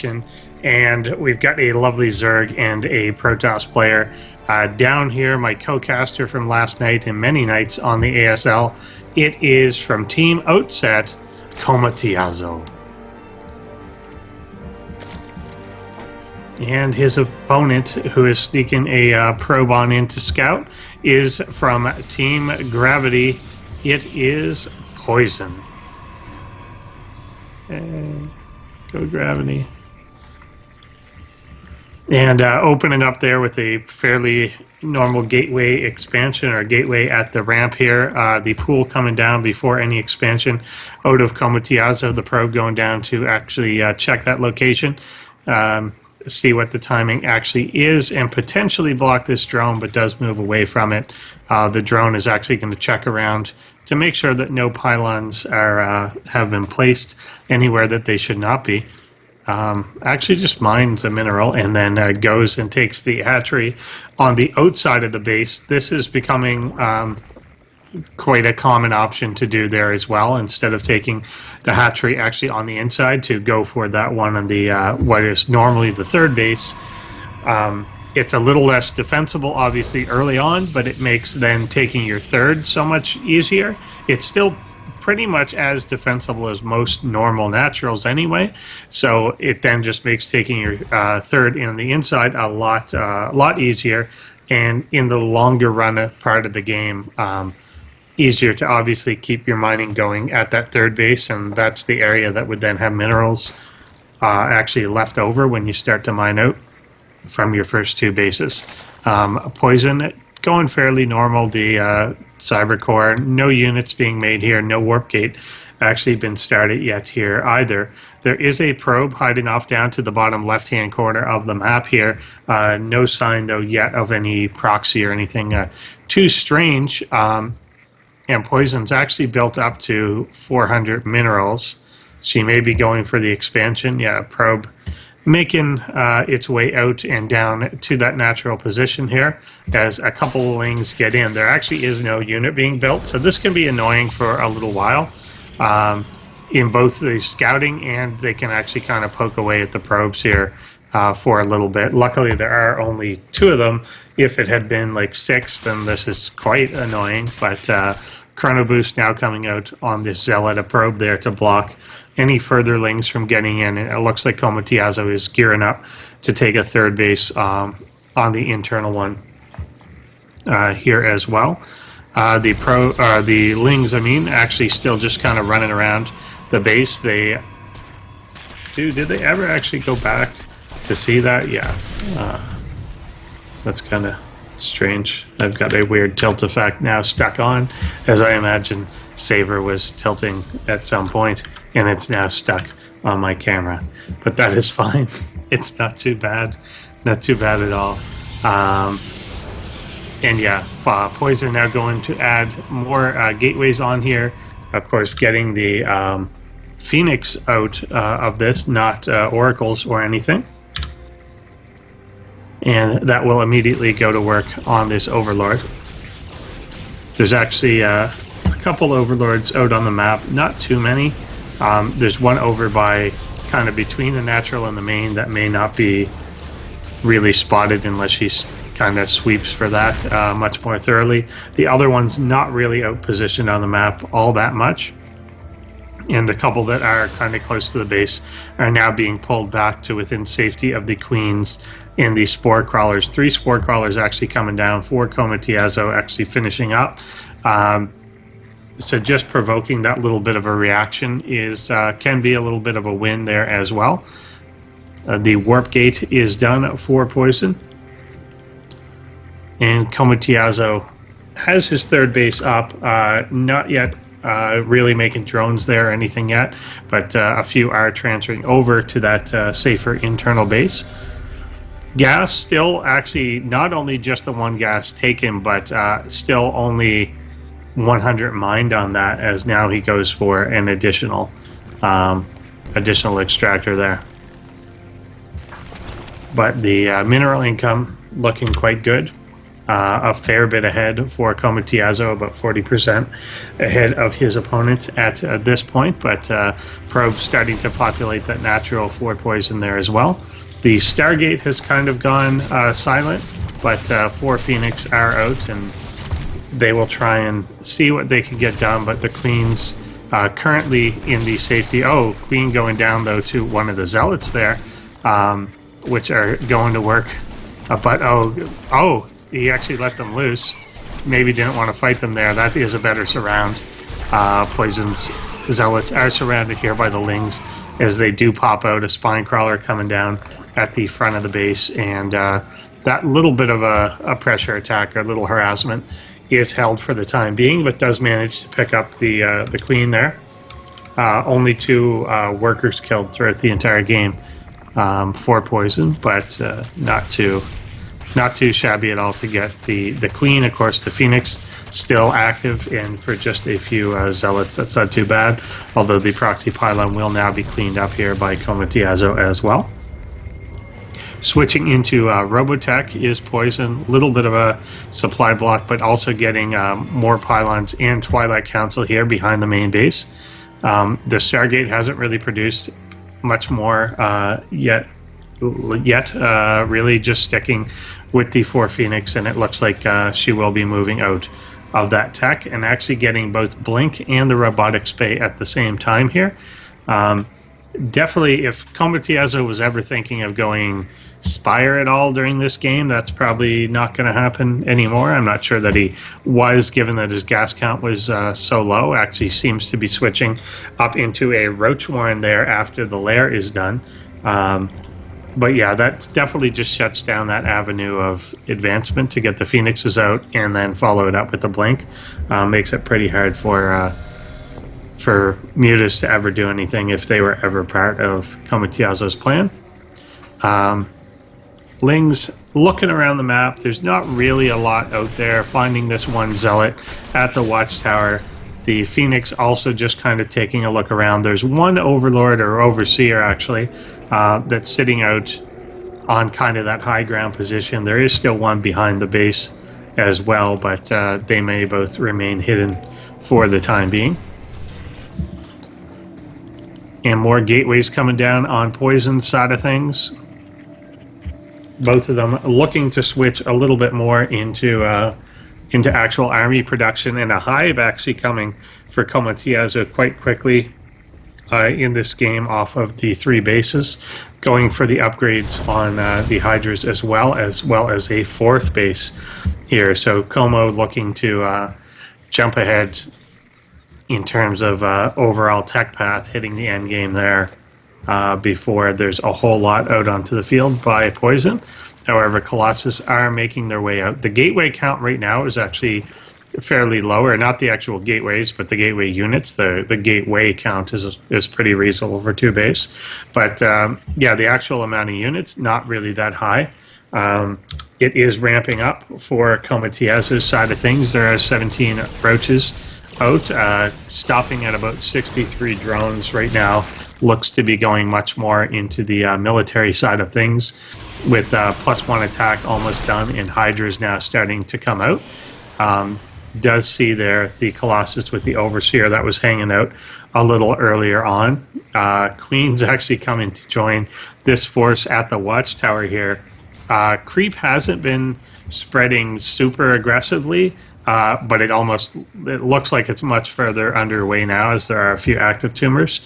station, and we've got a lovely Zerg and a Protoss player. Down here, my co-caster from last night and many nights on the ASL, it is from Team Outset, Kommatiazo. And his opponent, who is sneaking a probe on into Scout, is from Team Gravity. It is Poizon. Go Gravity. And opening up there with a fairly normal gateway expansion, or gateway at the ramp here. The pool coming down before any expansion out of Kommatiazo. The probe going down to actually check that location. See what the timing actually is, and potentially block this drone, but does move away from it. The drone is actually going to check around to make sure that no pylons are have been placed anywhere that they should not be. Actually just mines a mineral and then goes and takes the hatchery on the outside of the base. This is becoming quite a common option to do there as well, instead of taking the hatchery actually on the inside, to go for that one on the what is normally the third base. It's a little less defensible obviously early on, but it makes then taking your third so much easier. It's still pretty much as defensible as most normal naturals anyway, so it then just makes taking your third in the inside a lot easier, and in the longer run part of the game, easier to obviously keep your mining going at that third base, and that's the area that would then have minerals actually left over when you start to mine out from your first two bases. Poizon going fairly normal. The cyber core, no units being made here, no warp gate actually been started yet here either. There is a probe hiding off down to the bottom left hand corner of the map here. No sign though yet of any proxy or anything too strange. And Poizon's actually built up to 400 minerals. She may be going for the expansion. Yeah, probe making its way out and down to that natural position here as a couple of lings get in. There actually is no unit being built, so this can be annoying for a little while in both the scouting, and they can actually kind of poke away at the probes here for a little bit. Luckily there are only two of them. If it had been like 6, then this is quite annoying, but Chrono Boost now coming out on this Zealot, a probe there to block any further lings from getting in. And it looks like Kommatiazo is gearing up to take a third base on the internal one here as well. The lings, I mean, actually still just kind of running around the base. Did they ever actually go back to see that? Yeah. That's kind of strange. I've got a weird tilt effect now stuck on, as I imagine Saber was tilting at some point, and it's now stuck on my camera. But that is fine. It's not too bad. Not too bad at all. And yeah, Poizon now going to add more gateways on here. Of course, getting the Phoenix out of this, not oracles or anything. And that will immediately go to work on this Overlord. There's actually a couple Overlords out on the map, not too many. There's one over by kind of between the natural and the main that may not be really spotted unless he kind of sweeps for that much more thoroughly. The other one's not really out positioned on the map all that much. And the couple that are kind of close to the base are now being pulled back to within safety of the queens and the spore crawlers. 3 spore crawlers actually coming down, 4 Kommatiazo actually finishing up. So just provoking that little bit of a reaction is can be a little bit of a win there as well. The warp gate is done for Poizon, and Kommatiazo has his third base up. Not yet really making drones there or anything yet, but a few are transferring over to that safer internal base. Gas still actually not only just the one gas taken, but still only 100 mined on that, as now he goes for an additional extractor there. But the mineral income looking quite good. a fair bit ahead for Kommatiazo, about 40% ahead of his opponent at this point, but Probe starting to populate that natural for Poizon there as well. The Stargate has kind of gone silent, but 4 Phoenix are out, and they will try and see what they can get done, but the Queen's currently in the safety. Oh, Queen going down, though, to one of the Zealots there, which are going to work. But, oh, he actually let them loose. Maybe didn't want to fight them there. That is a better surround. Poizon's Zealots are surrounded here by the Lings as they do pop out. A Spine Crawler coming down at the front of the base, and that little bit of a pressure attack or a little harassment is held for the time being, but does manage to pick up the Queen there. Only 2 workers killed throughout the entire game for Poizon, but not too shabby at all to get the Queen. Of course, the Phoenix still active, and for just a few Zealots, that's not too bad, although the proxy pylon will now be cleaned up here by Kommatiazo as well. Switching into Robotech is Poizon. A little bit of a supply block, but also getting more pylons and Twilight Council here behind the main base. The Stargate hasn't really produced much more yet, really just sticking with the 4 Phoenix, and it looks like she will be moving out of that tech and actually getting both Blink and the Robotics Bay at the same time here. Definitely, if Kommatiazo was ever thinking of going Spire at all during this game, that's probably not going to happen anymore. I'm not sure that he was, given that his gas count was so low. Actually seems to be switching up into a Roach Warren there after the lair is done. But yeah, that definitely just shuts down that avenue of advancement to get the Phoenixes out and then follow it up with the Blink. Makes it pretty hard for Mutas to ever do anything if they were ever part of Kommatiazo's plan. Lings looking around the map, there's not really a lot out there. Finding this one Zealot at the Watchtower. The Phoenix also just kind of taking a look around. There's one Overlord or Overseer actually that's sitting out on kind of that high ground position. There is still one behind the base as well, but they may both remain hidden for the time being. And more gateways coming down on Poizon's side of things. Both of them looking to switch a little bit more into actual army production, and a hive actually coming for Kommatiazo quite quickly in this game off of the 3 bases, going for the upgrades on the Hydras as well as a 4th base here. So Como looking to jump ahead in terms of overall tech path, hitting the end game there before there's a whole lot out onto the field by Poizon. However, Colossus are making their way out. The gateway count right now is actually fairly low, or not the actual gateways, but the gateway units. The gateway count is pretty reasonable for 2 base. But yeah, the actual amount of units, not really that high. It is ramping up for Kommatiazo's side of things. There are 17 roaches out, stopping at about 63 drones right now. Looks to be going much more into the military side of things, with +1 attack almost done, and Hydras now starting to come out. Does see there the Colossus with the Overseer that was hanging out a little earlier on. Queen's actually coming to join this force at the Watchtower here. Creep hasn't been spreading super aggressively, but it looks like it's much further underway now, as there are a few active tumors.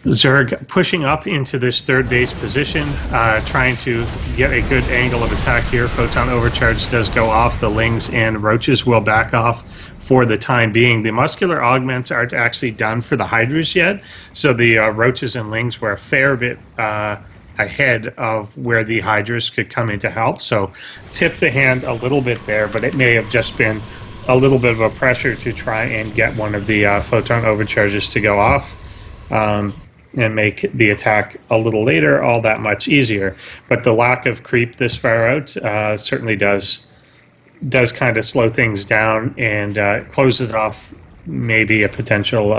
Zerg pushing up into this 3rd base position, trying to get a good angle of attack here. Photon Overcharge does go off. The Lings and Roaches will back off for the time being. The muscular augments aren't actually done for the Hydras yet, so the Roaches and Lings were a fair bit ahead of where the Hydras could come in to help. So tip the hand a little bit there, but it may have just been a little bit of a pressure to try and get one of the Photon Overcharges to go off. And make the attack a little later all that much easier. But the lack of creep this far out certainly does kind of slow things down, and closes off maybe a potential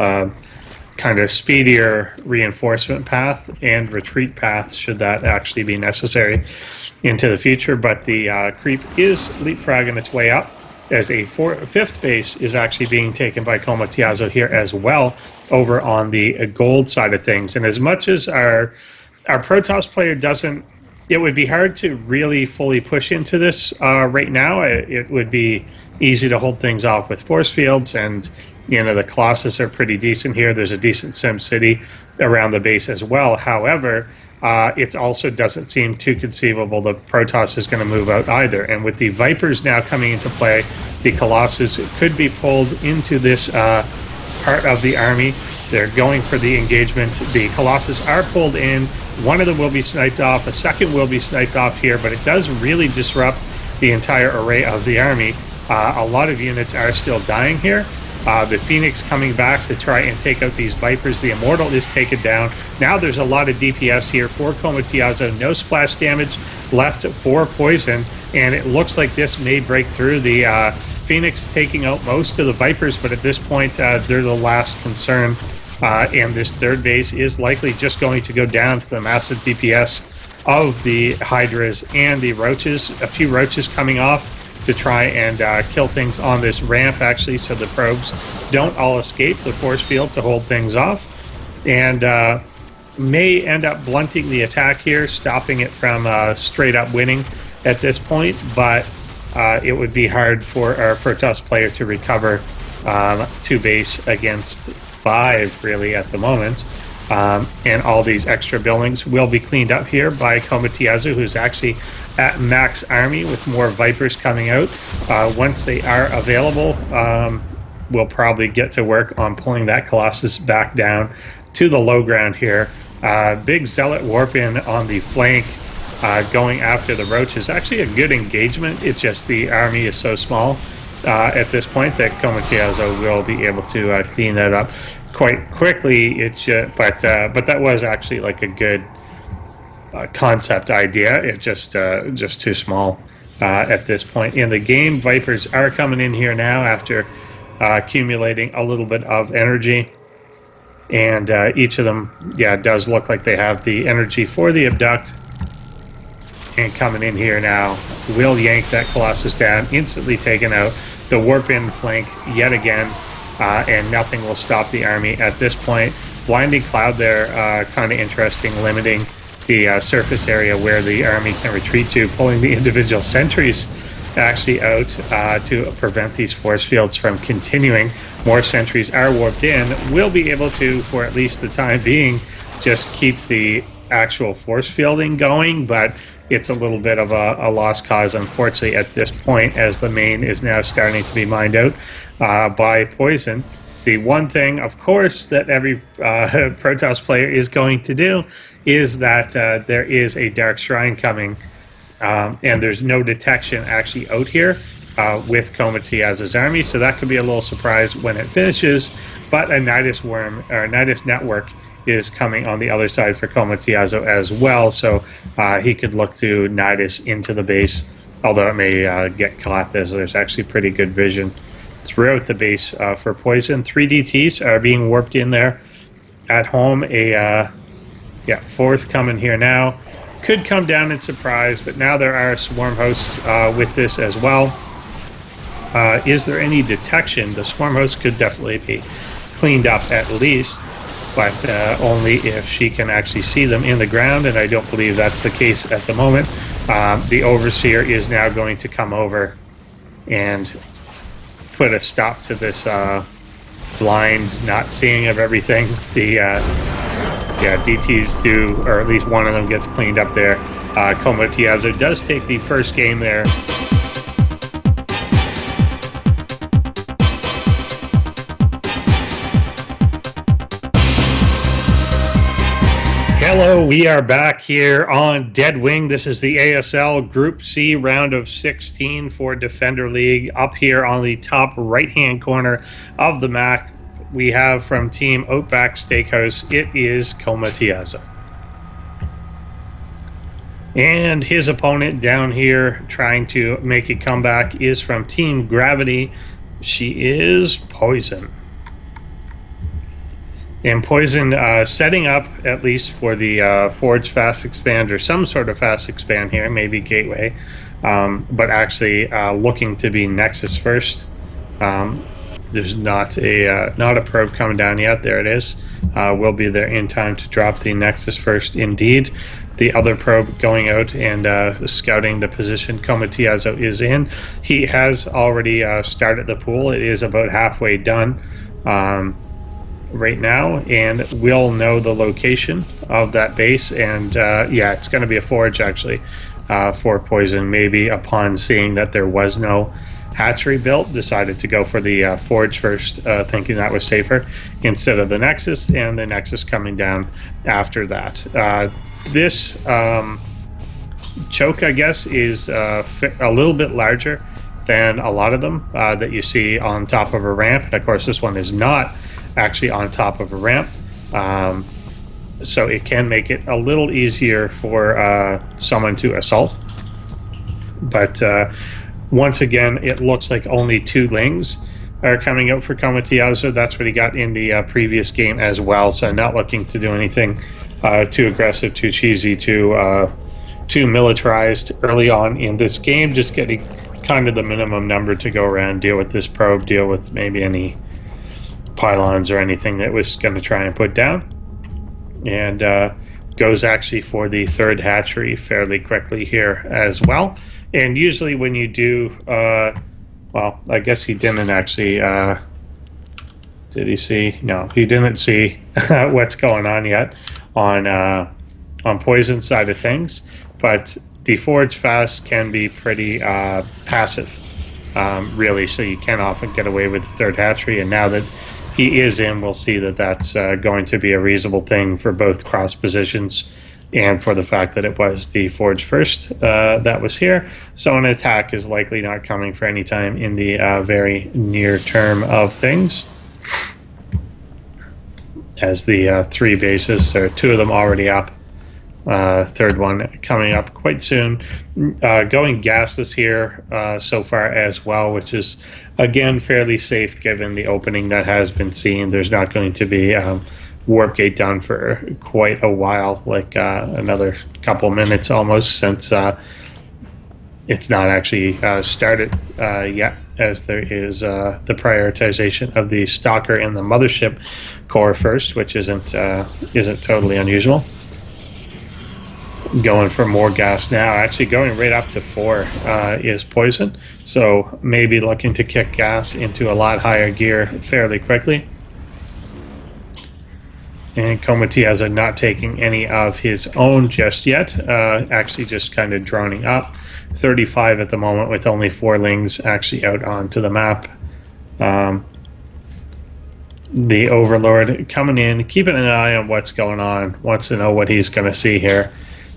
kind of speedier reinforcement path and retreat path should that actually be necessary into the future. But the creep is leapfrogging its way up, as a fifth base is actually being taken by Kommatiazo here as well, over on the gold side of things. And as much as our Protoss player doesn't, it would be hard to really fully push into this right now. It would be easy to hold things off with force fields, and the Colossus are pretty decent here. There's a decent Sim City around the base as well. However, it also doesn't seem too conceivable the Protoss is going to move out either. And with the Vipers now coming into play, the Colossus could be pulled into this part of the army. They're going for the engagement. The Colossus are pulled in. One of them will be sniped off. A second will be sniped off here, but it does really disrupt the entire array of the army. A lot of units are still dying here. The Phoenix coming back to try and take out these Vipers. The Immortal is taken down. Now there's a lot of DPS here for Kommatiazo. No splash damage left for Poizon, and it looks like this may break through. The Phoenix taking out most of the Vipers, but at this point they're the last concern. And this third base is likely just going to go down to the massive DPS of the Hydras and the Roaches. A few Roaches coming off to try and kill things on this ramp, actually, so the probes don't all escape the force field to hold things off, and may end up blunting the attack here, stopping it from straight up winning at this point. But it would be hard for our Protoss player to recover 2 base against 5 really at the moment. And all these extra buildings will be cleaned up here by Kommatiazo, who's actually at max army with more Vipers coming out. Once they are available, we'll probably get to work on pulling that Colossus back down to the low ground here. Big Zealot warp in on the flank, going after the Roaches. Actually a good engagement. It's just the army is so small at this point that Kommatiazo will be able to clean that up quite quickly. But that was actually like a good concept idea. It just too small at this point in the game. Vipers are coming in here now after accumulating a little bit of energy, and each of them, does look like they have the energy for the abduct. And coming in here now will yank that Colossus down, instantly taken out. The warp in flank yet again, and nothing will stop the army at this point. Blinding Cloud there, kind of interesting, limiting the surface area where the army can retreat to, pulling the individual sentries actually out to prevent these force fields from continuing. More sentries are warped in. We'll be able to, for at least the time being, just keep the actual force fielding going, but it's a little bit of a lost cause, unfortunately, at this point, as the main is now starting to be mined out by Poizon. The one thing, of course, that every Protoss player is going to do is that there is a Dark Shrine coming, and there's no detection actually out here with Kommatiazo's army, so that could be a little surprise when it finishes. But a Nidus Worm, or Nidus Network, is coming on the other side for Kommatiazo as well, so he could look to Nidus into the base, although it may get caught, as there's actually pretty good vision throughout the base for Poizon. 3 DTs are being warped in there at home. A fourth coming here now. Could come down in surprise, but now there are swarm hosts with this as well. Is there any detection? The swarm hosts could definitely be cleaned up at least, but only if she can actually see them in the ground, and I don't believe that's the case at the moment. The Overseer is now going to come over and put a stop to this blind not seeing of everything. The DTs do, or at least one of them gets cleaned up there. Kommatiazo does take the first game there. Hello, we are back here on Dead Wing. This is the ASL Group C round of 16 for Defender League. Up here on the top right-hand corner of the map, we have from Team Outback Steakhouse, it is Kommatiazo. And his opponent down here trying to make a comeback is from Team Gravity. She is Poizon. And Poizon setting up at least for the Forge fast expand or some sort of fast expand here, maybe Gateway, but actually looking to be Nexus first. There's not a probe coming down yet. There it is. We'll be there in time to drop the Nexus first. Indeed, the other probe going out and scouting the position Kommatiazo is in. He has already started the pool. It is about halfway done right now, and we'll know the location of that base. And yeah, it's going to be a Forge actually for Poizon. Maybe upon seeing that there was no hatchery built, decided to go for the Forge first, thinking that was safer instead of the Nexus, and the Nexus coming down after that. This choke, I guess, is a little bit larger than a lot of them that you see on top of a ramp. And of course, this one is not actually on top of a ramp, so it can make it a little easier for someone to assault. But once again, it looks like only 2 lings are coming out for Kommatiazo. That's what he got in the previous game as well, so not looking to do anything too aggressive, too cheesy, too militarized early on in this game. Just getting kind of the minimum number to go around, deal with this probe, deal with maybe any pylons or anything that was going to try and put down, and goes actually for the 3rd hatchery fairly quickly here as well. And usually when you do, well, I guess he didn't actually, did he see? No, he didn't see what's going on yet on Poizon's side of things, but the Forge fast can be pretty passive, really, so you can often get away with the 3rd hatchery, and now that he is in, we'll see that that's going to be a reasonable thing for both cross positions and for the fact that it was the Forge first that was here. So an attack is likely not coming for any time in the very near term of things, as the 3 bases, or 2 of them already up, 3rd one coming up quite soon. Going gasless here so far as well, which is again fairly safe given the opening that has been seen. There's not going to be warp gate done for quite a while, like another couple minutes almost, since it's not actually started yet, as there is the prioritization of the Stalker and the Mothership core first, which isn't totally unusual. Going for more gas now, actually going right up to 4 is Poizon, so maybe looking to kick gas into a lot higher gear fairly quickly. And Kommatiazo not taking any of his own just yet, actually just kind of droning up. 35 at the moment with only 4 lings actually out onto the map. The Overlord coming in, keeping an eye on what's going on, wants to know what he's going to see here.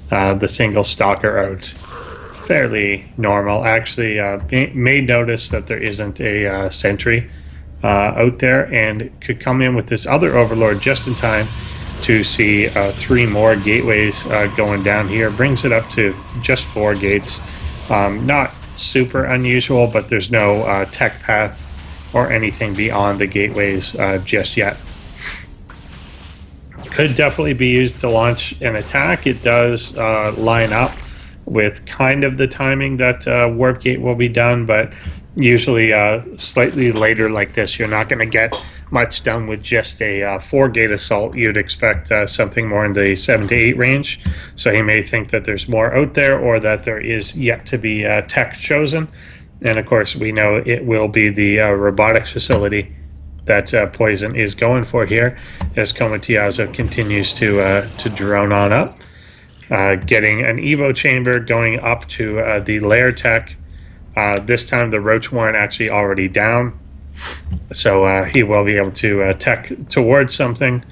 The single Stalker out. Fairly normal. Actually, may notice that there isn't a sentry out there, and could come in with this other Overlord just in time to see 3 more gateways going down here. Brings it up to just 4 gates. Not super unusual, but there's no tech path or anything beyond the gateways just yet. Could definitely be used to launch an attack. It does line up with kind of the timing that warp gate will be done, but usually slightly later like this, you're not going to get much done with just a 4-gate assault. You'd expect something more in the 7 to 8 range. So he may think that there's more out there, or that there is yet to be tech chosen. And of course, we know it will be the robotics facility that Poizon is going for here, as Kommatiazo continues to drone on up. Getting an Evo chamber going up to the lair tech. This time the Roach Warren actually already down, so he will be able to tech towards something,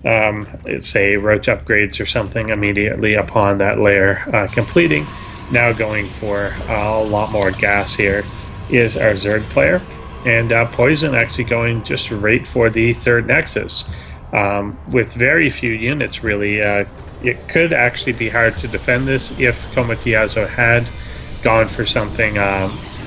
say Roach upgrades or something, immediately upon that lair completing. Now going for a lot more gas here is our Zerg player, and Poizon actually going just right for the 3rd Nexus. With very few units, really, it could actually be hard to defend this if Kommatiazo had gone for something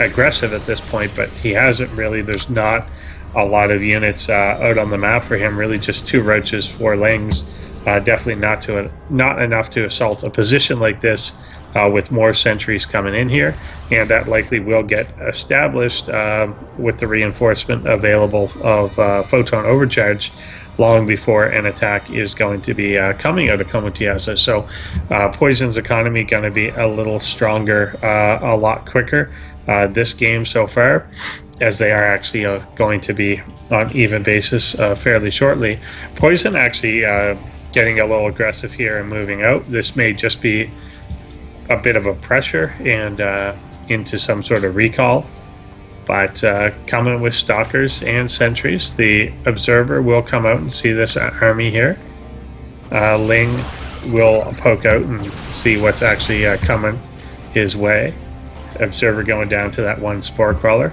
aggressive at this point, but he hasn't really. There's not a lot of units out on the map for him. Really just 2 roaches, 4 lings. Definitely not enough to assault a position like this with more sentries coming in here, and that likely will get established with the reinforcement available of photon overcharge long before an attack is going to be coming out of Kommatiazo. So Poizon's economy going to be a little stronger, a lot quicker this game so far, as they are actually going to be on even basis fairly shortly. Poizon actually getting a little aggressive here and moving out. This may just be a bit of a pressure and into some sort of recall, but coming with stalkers and sentries. The observer will come out and see this army here. Ling will poke out and see what's actually coming his way. Observer going down to that 1 spore crawler,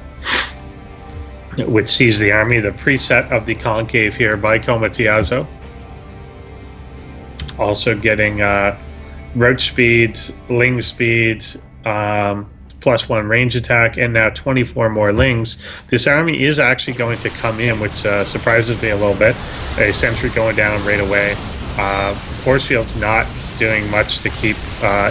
which sees the army. The preset of the concave here by Kommatiazo. Also getting roach speed, ling speed, +1 range attack, and now 24 more lings. This army is actually going to come in, which surprises me a little bit. A sentry going down right away. Force field's not doing much to keep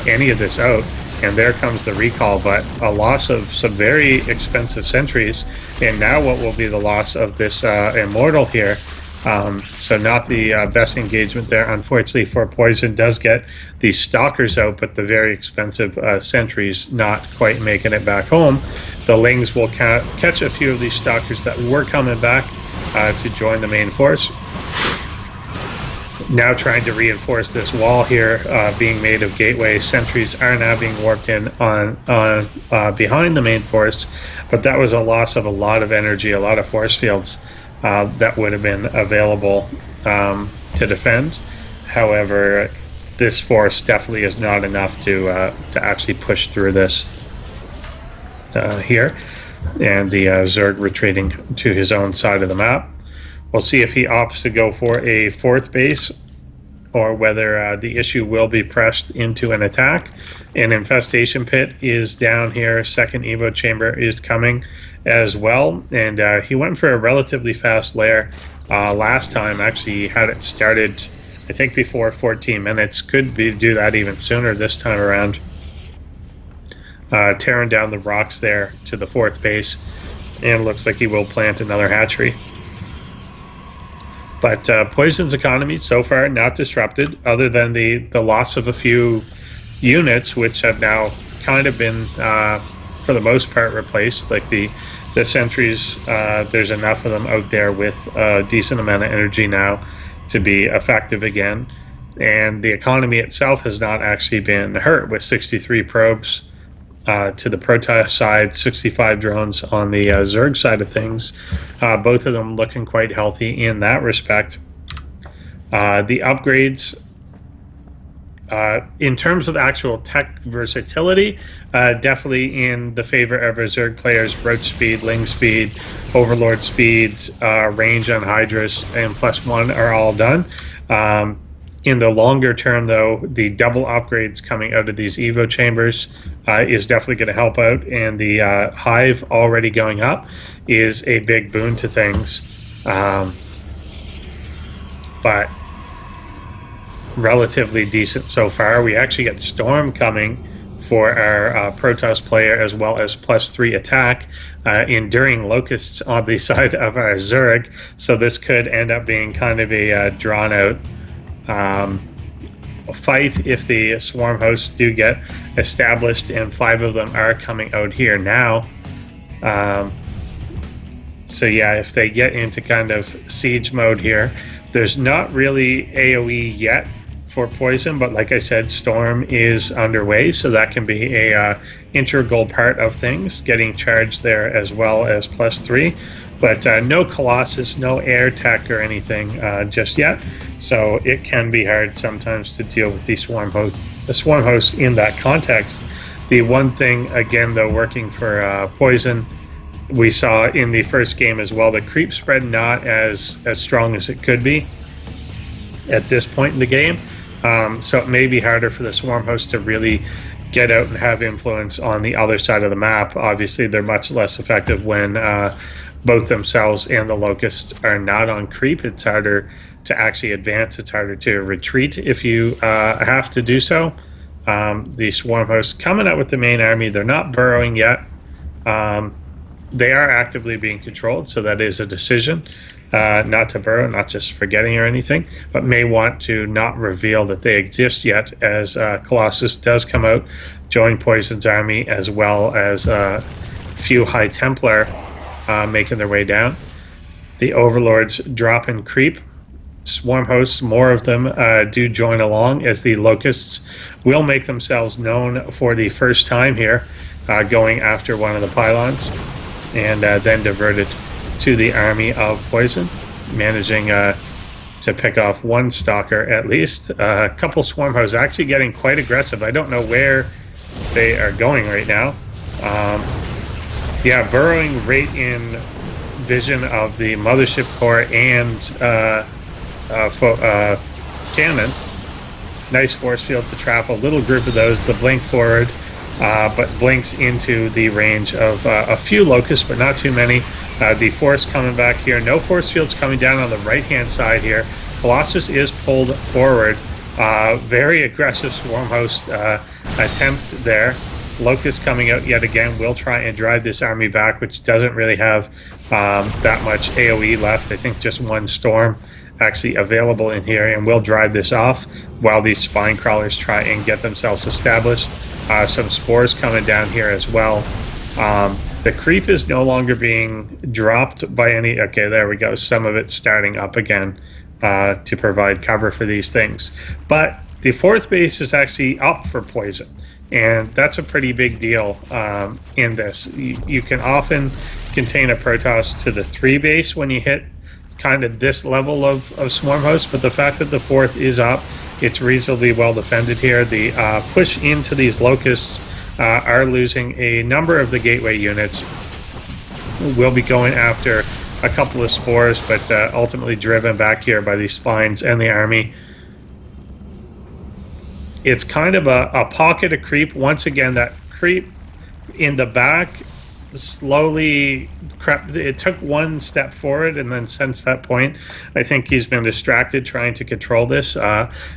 any of this out, and there comes the recall, but a loss of some very expensive sentries, and now what will be the loss of this immortal here. So not the best engagement there. Unfortunately for Poizon, does get the stalkers out, but the very expensive sentries not quite making it back home. The lings will catch a few of these stalkers that were coming back to join the main force. Now trying to reinforce this wall here, being made of gateway. Sentries are now being warped in on behind the main force, but that was a loss of a lot of energy, a lot of force fields that would have been available to defend. However, this force definitely is not enough to actually push through this here. And the Zerg retreating to his own side of the map. We'll see if he opts to go for a 4th base, or whether the issue will be pressed into an attack. An infestation pit is down here. 2nd Evo chamber is coming as well, and he went for a relatively fast lair last time. Actually, he had it started, I think, before 14 minutes. Could do that even sooner this time around. Tearing down the rocks there to the 4th base, and looks like he will plant another hatchery. But Poizon's economy so far not disrupted, other than the loss of a few units, which have now kind of been, for the most part, replaced. Like the sentries, there's enough of them out there with a decent amount of energy now to be effective again. And the economy itself has not actually been hurt, with 63 probes to the Protoss side, 65 drones on the Zerg side of things. Both of them looking quite healthy in that respect. The upgrades, in terms of actual tech versatility, definitely in the favor of our Zerg players. Roach speed, ling speed, overlord speed, range on Hydras, and +1 are all done. In the longer term, though, the double upgrades coming out of these Evo chambers is definitely going to help out, and the Hive already going up is a big boon to things. But relatively decent so far. We actually get Storm coming for our Protoss player, as well as +3 attack, enduring locusts on the side of our Zerg. So this could end up being kind of a drawn out fight if the swarm hosts do get established, and 5 of them are coming out here now. So yeah, if they get into kind of siege mode here, there's not really AoE yet for Poizon, but like I said, Storm is underway, so that can be a integral part of things, getting charged there, as well as +3. But no Colossus, no air tech or anything just yet, so it can be hard sometimes to deal with the swarm hosts in that context. The one thing, again, though, working for Poizon, we saw in the first game as well, the creep spread not as strong as it could be at this point in the game. So it may be harder for the swarm host to really get out and have influence on the other side of the map. Obviously, they're much less effective when both themselves and the locusts are not on creep. It's harder to actually advance. It's harder to retreat if you have to do so. The swarm hosts coming out with the main army. They're not burrowing yet. They are actively being controlled, so that is a decision not to burrow, not just forgetting or anything, but may want to not reveal that they exist yet, as Colossus does come out, join Poizon's army, as well as a few High Templar making their way down. The Overlords drop and creep. Swarm hosts, more of them do join along, as the Locusts will make themselves known for the first time here, going after one of the pylons, and then diverted to the army of Poizon, managing to pick off one stalker at least. A couple swarm hosts actually getting quite aggressive. I don't know where they are going right now. Yeah, burrowing right in vision of the mothership core and cannon. Nice force field to trap a little group of those. The blink forward, but blinks into the range of a few locusts, but not too many. The force coming back here. No force fields coming down on the right-hand side here. Colossus is pulled forward. Very aggressive swarm host attempt there. Locust coming out yet again will try and drive this army back, which doesn't really have that much AoE left. I think just one storm actually available in here, and will drive this off while these spine crawlers try and get themselves established. Some spores coming down here as well. The creep is no longer being dropped by any... Okay, there we go. Some of it starting up again to provide cover for these things. But the fourth base is actually up for Poizon, and that's a pretty big deal in this. You can often contain a Protoss to the 3 base when you hit kind of this level of swarm host, but the fact that the fourth is up, it's reasonably well defended here. The push into these locusts are losing a number of the gateway units. We'll be going after a couple of spores, but ultimately driven back here by these spines and the army. It's kind of a pocket of creep. Once again, that creep in the back slowly crept. It took one step forward, and then since that point, I think he's been distracted trying to control this.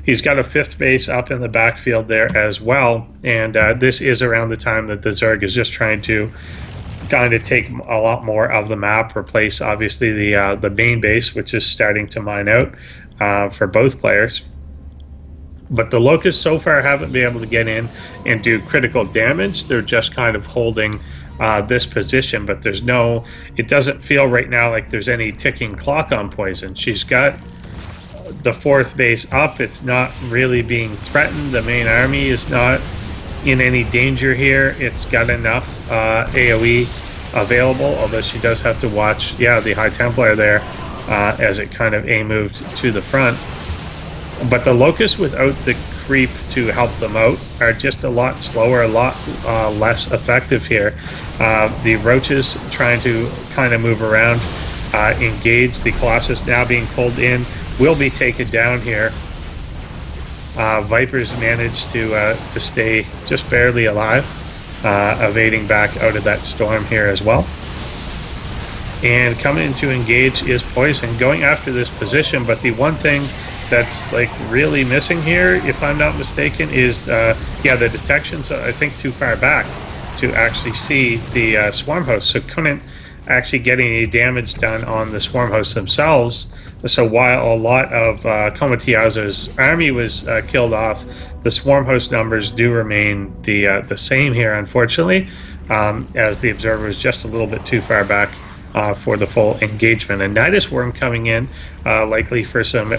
He's got a 5th base up in the backfield there as well, and this is around the time that the Zerg is just trying to kind of take a lot more of the map, replace obviously the main base, which is starting to mine out for both players. But the Locusts so far haven't been able to get in and do critical damage. They're just kind of holding this position, but there's no... It doesn't feel right now like there's any ticking clock on Poizon. She's got the 4th base up. It's not really being threatened. The main army is not in any danger here. It's got enough AoE available, although she does have to watch, the High Templar there as it kind of A-moved to the front. But the Locusts, without the creep to help them out, are just a lot slower, a lot less effective here. The Roaches trying to kind of move around, engage. The Colossus now being pulled in, will be taken down here. Vipers managed to stay just barely alive, evading back out of that storm here as well. And coming in to engage is Poizon, going after this position, but the one thing that's like really missing here, if I'm not mistaken, is the detection's I think too far back to actually see the swarm hosts, so couldn't actually get any damage done on the swarm hosts themselves. So while a lot of Kommatiazo's army was killed off, the swarm host numbers do remain the same here, unfortunately, as the observer is just a little bit too far back for the full engagement. And Nidus Worm coming in, likely for some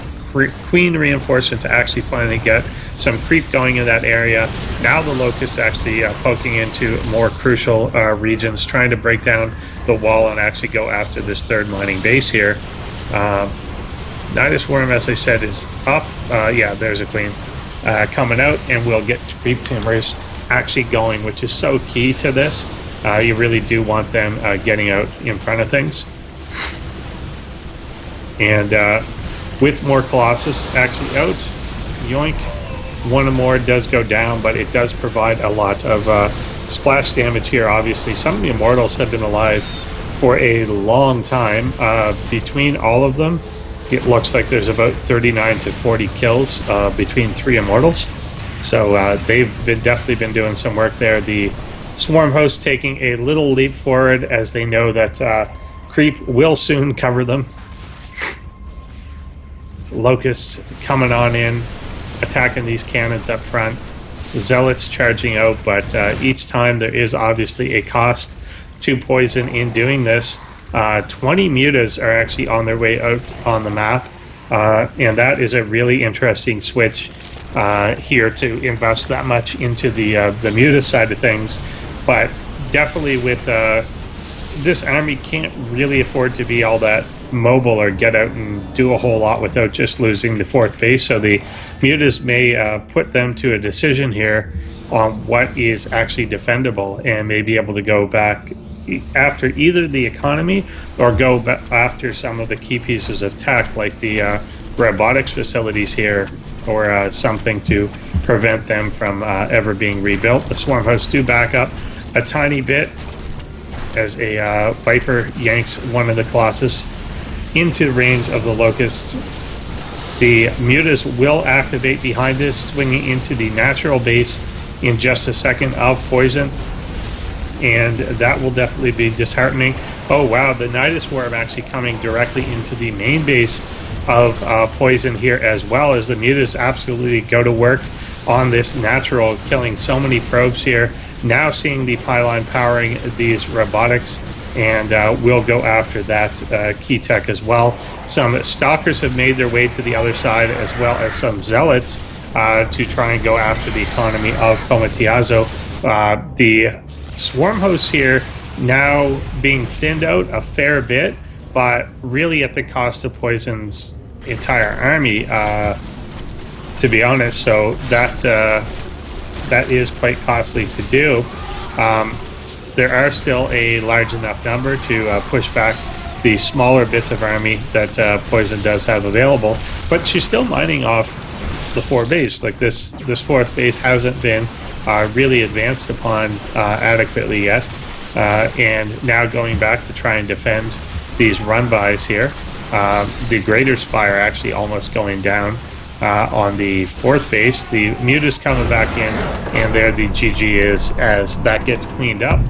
Queen reinforcement to actually finally get some creep going in that area. Now the Locusts actually poking into more crucial regions, trying to break down the wall and actually go after this 3rd mining base here. Nidus Worm, as I said, is up. There's a Queen coming out, and we'll get creep timbers actually going, which is so key to this. You really do want them getting out in front of things. And with more Colossus actually out, yoink, one or more does go down, but it does provide a lot of splash damage here, obviously. Some of the Immortals have been alive for a long time. Between all of them, it looks like there's about 39 to 40 kills between 3 Immortals. So they've definitely been doing some work there. The Swarm host taking a little leap forward as they know that Creep will soon cover them. Locusts coming on in, attacking these cannons up front. Zealots charging out, but each time there is obviously a cost to Poizon in doing this. 20 mutas are actually on their way out on the map, and that is a really interesting switch here to invest that much into the muta side of things. But definitely with this army can't really afford to be all that mobile or get out and do a whole lot without just losing the 4th base. So the mutas may put them to a decision here on what is actually defendable, and may be able to go back after either the economy or go after some of the key pieces of tech, like the robotics facilities here, or something to prevent them from ever being rebuilt. The Swarm hosts do back up a tiny bit as a Viper yanks one of the Colossus into range of the Locust. The mutas will activate behind this, swinging into the natural base in just a second of Poizon, and that will definitely be disheartening. Oh wow, the Nidus Swarm actually coming directly into the main base of Poizon here, as well as the mutas absolutely go to work on this natural, killing so many probes here. Now seeing the pylon powering these robotics, and we'll go after that key tech as well. Some stalkers have made their way to the other side, as well as some zealots to try and go after the economy of Kommatiazo. The Swarm hosts here now being thinned out a fair bit, but really at the cost of Poizon's entire army, to be honest. So that is quite costly to do. There are still a large enough number to push back the smaller bits of army that Poizon does have available, but she's still mining off the 4 base. Like this 4th base hasn't been really advanced upon adequately yet, and now going back to try and defend these run-bys here. The Greater Spire actually almost going down on the 4th base. The mutas coming back in, and there the GG is, as that gets cleaned up.